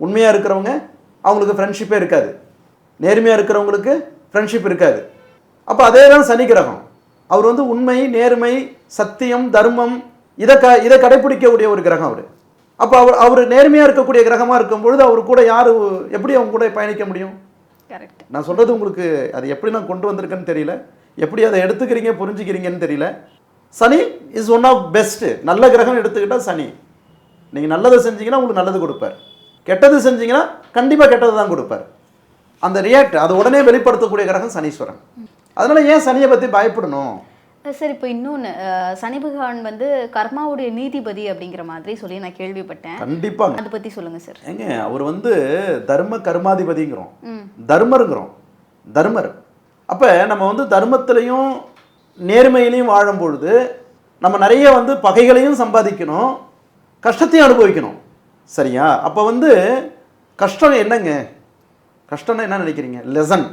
உண்மையாக இருக்கிறவங்க அவங்களுக்கு ஃப்ரெண்ட்ஷிப்பே இருக்காது, நேர்மையாக இருக்கிறவங்களுக்கு ஃப்ரெண்ட்ஷிப் இருக்காது. அப்போ அதே தான் சனி கிரகம். அவர் வந்து உண்மை, நேர்மை, சத்தியம், தர்மம் இதை கடைப்பிடிக்கக்கூடிய ஒரு கிரகம் அவர். அப்போ அவர் நேர்மையாக இருக்கக்கூடிய கிரகமாக இருக்கும் பொழுது அவர் கூட யார் எப்படி அவங்க கூட பயணிக்க முடியும்? கரெக்ட். நான் சொல்கிறது உங்களுக்கு அது எப்படி நான் கொண்டு வந்திருக்கேன்னு தெரியல, எப்படி அதை எடுத்துக்கிறீங்க புரிஞ்சுக்கிறீங்கன்னு தெரியல. சனி இஸ் ஒன் ஆஃப் பெஸ்ட்டு. நல்ல கிரகம் எடுத்துக்கிட்டால் சனி. நீங்கள் நல்லதை செஞ்சீங்கன்னா உங்களுக்கு நல்லது கொடுப்பார், கெட்டது செஞ்சீங்கன்னா கண்டிப்பாக கெட்டது தான் கொடுப்பார். அந்த அதை உடனே வெளிப்படுத்தக்கூடிய கிரகம் சனீஸ்வரன். அதனால் ஏன் சனியை பற்றி பயப்படணும்? சார், இப்போ இன்னொன்று, சனி பகவான் வந்து கர்மாவுடைய நீதிபதி அப்படிங்கிற மாதிரி சொல்லி நான் கேள்விப்பட்டேன். கண்டிப்பாக அதை பற்றி சொல்லுங்கள் சார். ஏங்க, அவர் வந்து தர்ம கர்மாதிபதிங்கிறோம், தர்மருங்கிறோம், தர்மர். அப்போ நம்ம வந்து தர்மத்திலையும் நேர்மையிலையும் வாழும் பொழுது நம்ம நிறைய வந்து பகைகளையும் சம்பாதிக்கணும், கஷ்டத்தையும் அனுபவிக்கணும். சரியா? அப்போ வந்து கஷ்டம் என்னங்க? கஷ்டம்னா என்ன நினைக்கிறீங்க? லெசன்.